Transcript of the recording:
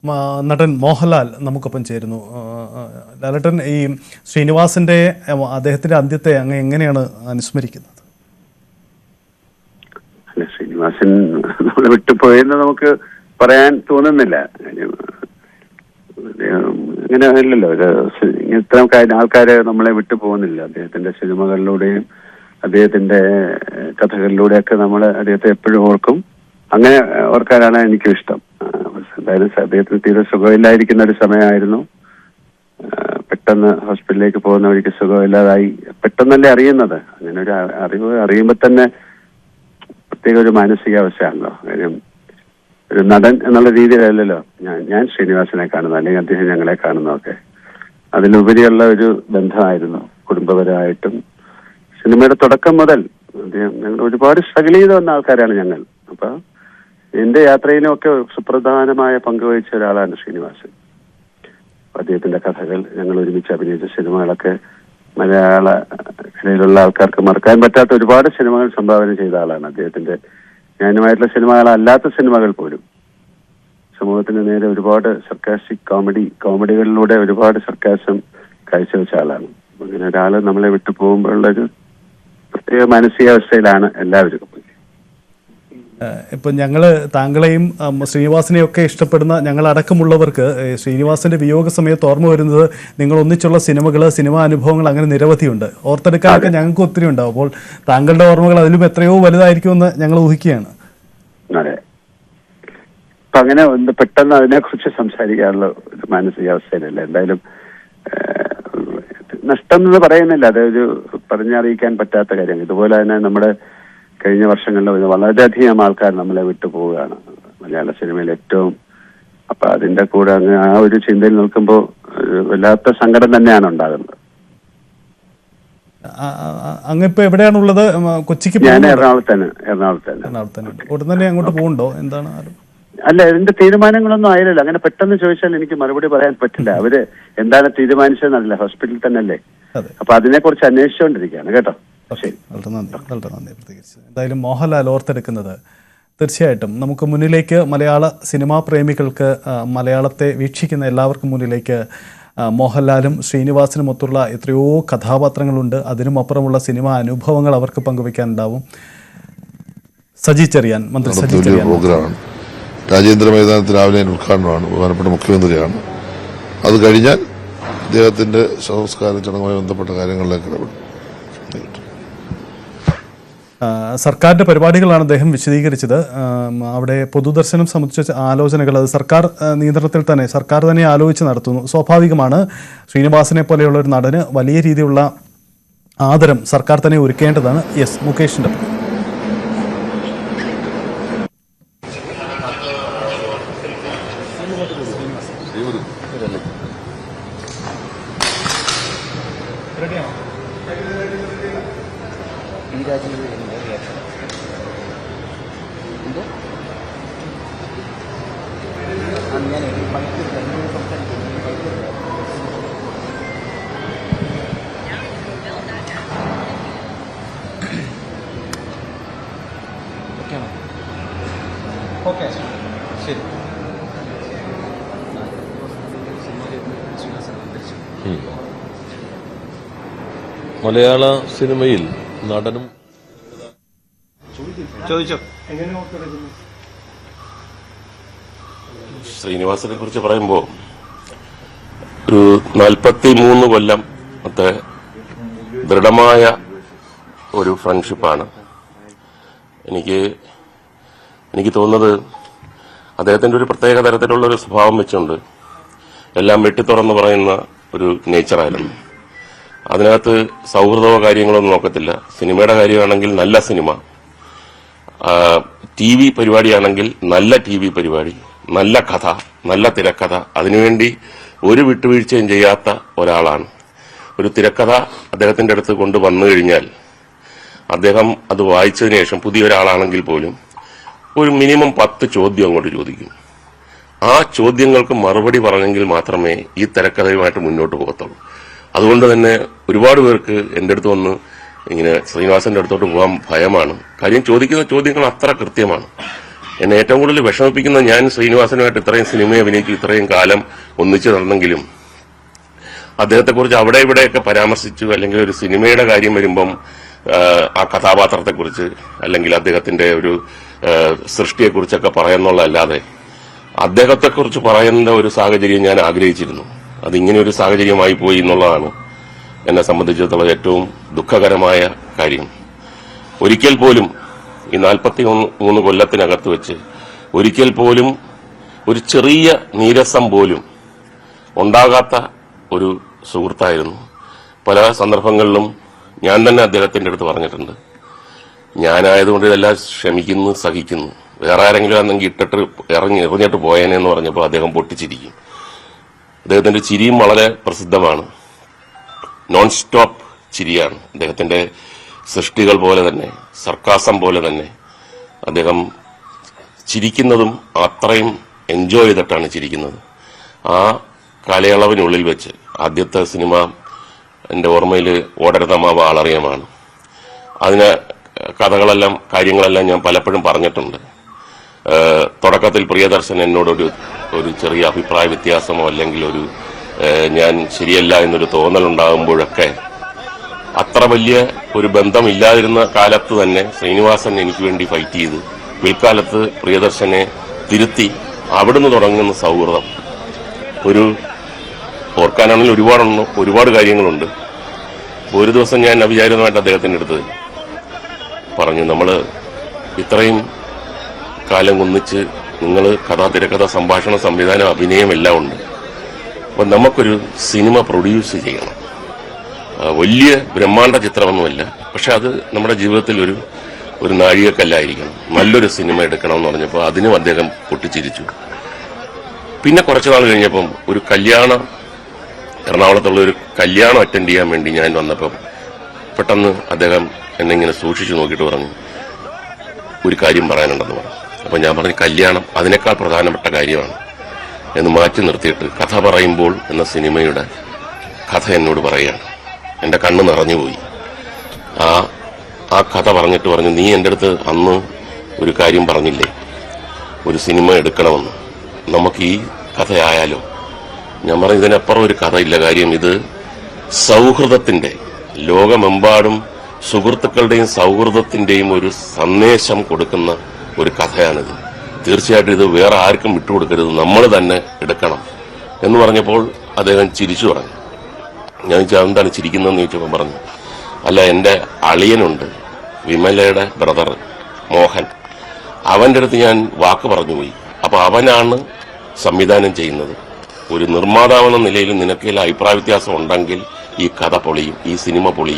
നടൻ മോഹൻലാൽ നമുക്കൊപ്പം ചേരുന്നു. ലാലേട്ടൻ, ഈ ശ്രീനിവാസിന്റെ അദ്ദേഹത്തിന്റെ അന്ത്യത്തെ അങ്ങ് എങ്ങനെയാണ് അനുസ്മരിക്കുന്നത്? ശ്രീനിവാസൻ നമ്മളെ വിട്ടുപോയെന്ന് നമുക്ക് പറയാൻ തോന്നുന്നില്ല. അങ്ങനെ അല്ലല്ലോ, ഇത്തരം ആൾക്കാരെ നമ്മളെ വിട്ടു പോകുന്നില്ല. അദ്ദേഹത്തിന്റെ സിനിമകളിലൂടെയും അദ്ദേഹത്തിന്റെ കഥകളിലൂടെയൊക്കെ നമ്മൾ അദ്ദേഹത്തെ എപ്പോഴും ഓർക്കും. അങ്ങനെ ഓർക്കാനാണ് എനിക്കും ഇഷ്ടം. എന്തായാലും അദ്ദേഹത്തിന് തീരെ സുഖമില്ലായിരിക്കുന്ന ഒരു സമയമായിരുന്നു. പെട്ടെന്ന് ഹോസ്പിറ്റലിലേക്ക് പോകുന്ന വഴിക്ക് സുഖമില്ലാതായി. പെട്ടെന്നല്ലേ അറിയുന്നത്. അങ്ങനെ ഒരു അറിയുമ്പോൾ തന്നെ പ്രത്യേക ഒരു മാനസികാവസ്ഥയാണല്ലോ. കാര്യം ഒരു നടൻ എന്നുള്ള രീതിയിലല്ലല്ലോ ഞാൻ ശ്രീനിവാസനെ കാണുന്നത്, അല്ലെങ്കിൽ അദ്ദേഹം ഞങ്ങളെ കാണുന്നതൊക്കെ. അതിലുപരിയുള്ള ഒരു ബന്ധമായിരുന്നു കുടുംബപരമായിട്ടും. സിനിമയുടെ തുടക്കം മുതൽ അദ്ദേഹം ഞങ്ങൾ ഒരുപാട് സ്ട്രഗിൾ ചെയ്ത് വന്ന ആൾക്കാരാണ് ഞങ്ങൾ. അപ്പൊ എന്റെ യാത്രയിലും ഒക്കെ സുപ്രധാനമായ പങ്കുവഹിച്ച ഒരാളാണ് ശ്രീനിവാസൻ. അദ്ദേഹത്തിന്റെ കഥകൾ, ഞങ്ങൾ ഒരുമിച്ച് അഭിനയിച്ച സിനിമകളൊക്കെ മലയാള കലയിലുള്ള ആൾക്കാർക്ക് മറക്കാൻ പറ്റാത്ത ഒരുപാട് സിനിമകൾ സംഭാവന ചെയ്ത ആളാണ്. അദ്ദേഹത്തിന്റെ ജ്ഞാനമായിട്ടുള്ള സിനിമകളല്ലാത്ത സിനിമകൾ പോലും സമൂഹത്തിന് നേരെ ഒരുപാട് സർക്കാസ്റ്റിക് കോമഡികളിലൂടെ ഒരുപാട് സർക്കാസം കാഴ്ചവെച്ച ആളാണ്. അങ്ങനെ ഒരാള് നമ്മളെ വിട്ടു പോകുമ്പോഴുള്ളൊരു പ്രത്യേക മാനസികാവസ്ഥയിലാണ് എല്ലാവരും. ഇപ്പം താങ്കളെയും ശ്രീനിവാസിനെയും ഒക്കെ ഇഷ്ടപ്പെടുന്ന ഞങ്ങളടക്കമുള്ളവർക്ക് ശ്രീനിവാസിന്റെ വിയോഗ സമയത്ത് ഓർമ്മ വരുന്നത് നിങ്ങൾ ഒന്നിച്ചുള്ള സിനിമാ അനുഭവങ്ങൾ അങ്ങനെ നിരവധിയുണ്ട്. ഓർത്തെടുക്കാനൊക്കെ ഞങ്ങൾക്ക് ഒത്തിരി ഉണ്ടാവും. അപ്പോൾ താങ്കളുടെ ഓർമ്മകൾ അതിലും എത്രയോ വലുതായിരിക്കുമെന്ന് ഞങ്ങൾ ഊഹിക്കുകയാണ്. അതെ, അപ്പൊ അങ്ങനെ പെട്ടെന്ന് അതിനെക്കുറിച്ച് സംസാരിക്കാനുള്ള ഒരു മാനസികാവസ്ഥയിലല്ല. എന്തായാലും നഷ്ടം എന്ന് പറയുന്നില്ല, അതൊരു പറഞ്ഞറിയിക്കാൻ പറ്റാത്ത കാര്യം. ഇതുപോലെ തന്നെ നമ്മുടെ കഴിഞ്ഞ വർഷങ്ങളിൽ വളരെയധികം ആൾക്കാർ നമ്മളെ വിട്ടുപോവുകയാണ് മലയാള സിനിമയിൽ ഏറ്റവും. അപ്പൊ അതിന്റെ കൂടെ അങ്ങ് ആ ഒരു ചിന്തയിൽ നിൽക്കുമ്പോൾ വല്ലാത്ത സങ്കടം തന്നെയാണ് ഉണ്ടാകുന്നത്. അങ്ങിപ്പോ എവിടെയാണുള്ളത്? കൊച്ചിക്ക്? ഞാൻ എറണാകുളത്ത് ഉടനെ അങ്ങോട്ട് പോകുന്നുണ്ടോ? എന്താണ്? അല്ല, ഇതിന്റെ തീരുമാനങ്ങളൊന്നും ആയില്ലല്ലോ. അങ്ങനെ പെട്ടെന്ന് ചോദിച്ചാൽ എനിക്ക് മറുപടി പറയാൻ പറ്റില്ല. അവര് എന്താണ് തീരുമാനിച്ചതെന്നല്ല, ഹോസ്പിറ്റലിൽ തന്നെയല്ലേ. അപ്പൊ അതിനെക്കുറിച്ച് അന്വേഷിച്ചുകൊണ്ടിരിക്കുകയാണ് കേട്ടോ. വളരെ നന്ദി പ്രതികരിച്ചത്. എന്തായാലും മോഹൻലാൽ ഓർത്തെടുക്കുന്നത് തീർച്ചയായിട്ടും നമുക്ക് മുന്നിലേക്ക്, മലയാള സിനിമാ പ്രേമികൾക്ക്, മലയാളത്തെ വീക്ഷിക്കുന്ന എല്ലാവർക്കും മുന്നിലേക്ക് മോഹൻലാലും ശ്രീനിവാസനും ഒത്തുള്ള എത്രയോ കഥാപാത്രങ്ങളുണ്ട്. അതിനും അപ്പുറമുള്ള സിനിമാ അനുഭവങ്ങൾ അവർക്ക് പങ്കുവയ്ക്കാനുണ്ടാവും. മന്ത്രി സജി ചെറിയാൻ രാജേന്ദ്ര മൈതാനത്തിൽ രാവിലെ ഉദ്ഘാടനമാണ്. ബഹുമാനപ്പെട്ട മുഖ്യമന്ത്രിയാണ്. അത് കഴിഞ്ഞാൽ അദ്ദേഹത്തിന്റെ സംസ്കാര ചടങ്ങുമായി ബന്ധപ്പെട്ട കാര്യങ്ങളിലേക്ക് ഇടപെടും. സർക്കാരിന്റെ പരിപാടികളാണ് അദ്ദേഹം വിശദീകരിച്ചത്. അവിടെ പൊതുദർശനം സംബന്ധിച്ച ആലോചനകൾ അത് സർക്കാർ നിയന്ത്രണത്തിൽ തന്നെ, സർക്കാർ തന്നെ ആലോചിച്ച് നടത്തുന്നു. സ്വാഭാവികമാണ്, ശ്രീനിവാസനെ പോലെയുള്ള ഒരു നടന് വലിയ രീതിയിലുള്ള ആദരം സർക്കാർ തന്നെ ഒരുക്കേണ്ടതാണ്. യെസ്, മുകേഷിന്റെ മലയാള സിനിമയിൽ നടനും ശ്രീനിവാസനെ കുറിച്ച് പറയുമ്പോൾ ഒരു 43 കൊല്ലത്തെ ദൃഢമായ ഒരു ഫ്രണ്ട്ഷിപ്പാണ്. എനിക്ക് തോന്നുന്നത് അദ്ദേഹത്തിന്റെ ഒരു പ്രത്യേക തരത്തിലുള്ള ഒരു സ്വഭാവം വെച്ചുകൊണ്ട് എല്ലാം വെട്ടിത്തുറന്ന് പറയുന്ന ഒരു നേച്ചറായിരുന്നു. അതിനകത്ത് സൗഹൃദമോ കാര്യങ്ങളൊന്നും നോക്കത്തില്ല. സിനിമയുടെ കാര്യമാണെങ്കിൽ നല്ല സിനിമ, TV പരിപാടിയാണെങ്കിൽ നല്ല TV പരിപാടി, നല്ല കഥ, നല്ല തിരക്കഥ. അതിനുവേണ്ടി ഒരു വിട്ടുവീഴ്ചയും ചെയ്യാത്ത ഒരാളാണ്. ഒരു തിരക്കഥ അദ്ദേഹത്തിന്റെ അടുത്ത് കൊണ്ടുവന്നു കഴിഞ്ഞാൽ അദ്ദേഹം അത് വായിച്ചതിന് ശേഷം പുതിയൊരാളാണെങ്കിൽ പോലും ഒരു മിനിമം 10 ചോദ്യം അങ്ങോട്ട് ചോദിക്കും. ആ ചോദ്യങ്ങൾക്ക് മറുപടി പറഞ്ഞെങ്കിൽ മാത്രമേ ഈ തിരക്കഥയുമായിട്ട് മുന്നോട്ട് പോകത്തുള്ളൂ. അതുകൊണ്ട് തന്നെ ഒരുപാട് പേർക്ക് എന്റെ അടുത്ത് വന്ന് ഇങ്ങനെ ശ്രീനിവാസന്റെ അടുത്തോട്ട് പോകാൻ ഭയമാണ്. കാര്യം ചോദിക്കുന്ന ചോദ്യങ്ങൾ അത്ര കൃത്യമാണ്. എന്നെ ഏറ്റവും കൂടുതൽ വിഷമിപ്പിക്കുന്ന, ഞാൻ ശ്രീനിവാസനുമായിട്ട് ഇത്രയും സിനിമയെ അഭിനയിച്ച് ഇത്രയും കാലം ഒന്നിച്ചു നടന്നെങ്കിലും അദ്ദേഹത്തെക്കുറിച്ച് അവിടെ ഇവിടെയൊക്കെ പരാമർശിച്ചു, അല്ലെങ്കിൽ ഒരു സിനിമയുടെ കാര്യം വരുമ്പം ആ കഥാപാത്രത്തെക്കുറിച്ച് അല്ലെങ്കിൽ അദ്ദേഹത്തിന്റെ ഒരു സൃഷ്ടിയെക്കുറിച്ചൊക്കെ പറയുന്നുള്ളതല്ലാതെ അദ്ദേഹത്തെക്കുറിച്ച് പറയുന്ന ഒരു സാഹചര്യം ഞാൻ ആഗ്രഹിച്ചിരുന്നു. അതിങ്ങനെ ഒരു സാഹചര്യമായി പോയി എന്നുള്ളതാണ് എന്നെ സംബന്ധിച്ചിടത്തോളം ഏറ്റവും ദുഃഖകരമായ കാര്യം. ഒരിക്കൽ പോലും ഈ 43 കൊല്ലത്തിനകത്ത് വെച്ച് ഒരിക്കൽ പോലും ഒരു ചെറിയ നീരസം പോലും ഉണ്ടാകാത്ത ഒരു സുഹൃത്തായിരുന്നു. പല സന്ദർഭങ്ങളിലും ഞാൻ തന്നെ അദ്ദേഹത്തിന്റെ അടുത്ത് പറഞ്ഞിട്ടുണ്ട്, ഞാനായതുകൊണ്ട് ഇതെല്ലാം ക്ഷമിക്കുന്നു, സഹിക്കുന്നു, വേറെ ആരെങ്കിലും ആണെങ്കിൽ ഇട്ടിട്ട് എറിഞ്ഞിട്ട് പോയേനെന്ന് പറഞ്ഞപ്പോൾ അദ്ദേഹം പൊട്ടിച്ചിരിക്കും. അദ്ദേഹത്തിന്റെ ചിരിയും വളരെ പ്രസിദ്ധമാണ്, നോൺ സ്റ്റോപ്പ് ചിരിയാണ്. അദ്ദേഹത്തിന്റെ സൃഷ്ടികൾ പോലെ തന്നെ, സർക്കാസം പോലെ തന്നെ അദ്ദേഹം ചിരിക്കുന്നതും അത്രയും എൻജോയ് ചെയ്തിട്ടാണ് ചിരിക്കുന്നത്. ആ കാലയളവിനുള്ളിൽ വെച്ച് ആദ്യത്തെ സിനിമ എന്റെ ഓർമ്മയിൽ ഓടരുതമാവ് ആളറിയമാണ്. അതിന് കഥകളെല്ലാം കാര്യങ്ങളെല്ലാം ഞാൻ പലപ്പോഴും പറഞ്ഞിട്ടുണ്ട്. തുടക്കത്തിൽ പ്രിയദർശൻ എന്നോടൊരു ചെറിയ അഭിപ്രായ വ്യത്യാസമോ അല്ലെങ്കിൽ ഞാൻ ശരിയല്ല എന്നൊരു തോന്നലുണ്ടാകുമ്പോഴൊക്കെ അത്ര വലിയ ഒരു ബന്ധമില്ലാതിരുന്ന കാലത്ത് തന്നെ ശ്രീനിവാസൻ എനിക്ക് വേണ്ടി ഫൈറ്റ് ചെയ്ത് പിൽക്കാലത്ത് പ്രിയദർശനെ തിരുത്തി അവിടുന്ന് തുടങ്ങുന്ന സൗഹൃദം ഓർക്കാനാണെങ്കിൽ ഒരുപാട് കാര്യങ്ങളുണ്ട്. ഒരു ദിവസം ഞാൻ അവിചാരിതമായിട്ട് അദ്ദേഹത്തിന്റെ അടുത്ത് പറഞ്ഞു, നമ്മൾ ഇത്രയും കാലം ഒന്നിച്ച് നിങ്ങൾ കഥ, തിരക്കഥ, സംഭാഷണം, സംവിധാനം, അഭിനയം എല്ലാം ഉണ്ട്. അപ്പം നമുക്കൊരു സിനിമ പ്രൊഡ്യൂസ് ചെയ്യണം. വലിയ ബ്രഹ്മാണ്ഡ ചിത്രമൊന്നുമല്ല, പക്ഷെ അത് നമ്മുടെ ജീവിതത്തിൽ ഒരു നാഴികക്കല്ലായിരിക്കണം. നല്ലൊരു സിനിമ എടുക്കണമെന്ന് പറഞ്ഞപ്പോൾ അതിനും അദ്ദേഹം പൊട്ടിച്ചിരിച്ചു. പിന്നെ കുറച്ചു നാൾ കഴിഞ്ഞപ്പം ഒരു കല്യാണം, എറണാകുളത്തുള്ള ഒരു കല്യാണം അറ്റൻഡ് ചെയ്യാൻ വേണ്ടി ഞാൻ വന്നപ്പം പെട്ടെന്ന് അദ്ദേഹം എന്നെ ഇങ്ങനെ സൂക്ഷിച്ചു നോക്കിയിട്ട് പറഞ്ഞു, ഒരു കാര്യം പറയാനുണ്ടെന്ന് പറഞ്ഞു. അപ്പൊ ഞാൻ പറഞ്ഞു, കല്യാണം അതിനേക്കാൾ പ്രധാനപ്പെട്ട കാര്യമാണ് എന്ന് മാറ്റി നിർത്തിയിട്ട് കഥ പറയുമ്പോൾ എന്ന സിനിമയുടെ കഥ എന്നോട് പറയുകയാണ്. എന്റെ കണ്ണ് നിറഞ്ഞുപോയി. ആ കഥ പറഞ്ഞിട്ട് പറഞ്ഞു, നീ എൻ്റെ അടുത്ത് അന്ന് ഒരു കാര്യം പറഞ്ഞില്ലേ, ഒരു സിനിമ എടുക്കണമെന്ന്, നമുക്ക് ഈ കഥയായാലോ? ഞാൻ പറഞ്ഞു, ഇതിനപ്പുറം ഒരു കഥയില്ല. കാര്യം ഇത് സൗഹൃദത്തിന്റെ, ലോകമെമ്പാടും സുഹൃത്തുക്കളുടെയും സൗഹൃദത്തിന്റെയും ഒരു സന്ദേശം കൊടുക്കുന്ന ഒരു കഥയാണിത്. തീർച്ചയായിട്ടും ഇത് വേറെ ആർക്കും വിട്ടുകൊടുക്കരുത്, നമ്മൾ തന്നെ എടുക്കണം എന്ന് പറഞ്ഞപ്പോൾ അദ്ദേഹം ചിരിച്ചു പറഞ്ഞു. ഞാൻ ചോദിച്ചാൽ എന്താണ് ചിരിക്കുന്നതെന്ന് ചോദിച്ചപ്പോൾ പറഞ്ഞു, അല്ല, എന്റെ അളിയനുണ്ട്, വിമലയുടെ ബ്രദർ മോഹൻ, അവന്റെ അടുത്ത് ഞാൻ വാക്ക് പറഞ്ഞുപോയി. അപ്പൊ അവനാണ് സംവിധാനം ചെയ്യുന്നത്. ഒരു നിർമ്മാതാവെന്ന നിലയിൽ നിനക്ക് അഭിപ്രായ വ്യത്യാസം ഉണ്ടെങ്കിൽ ഈ കഥ പൊളിയും, ഈ സിനിമ പൊളിയും.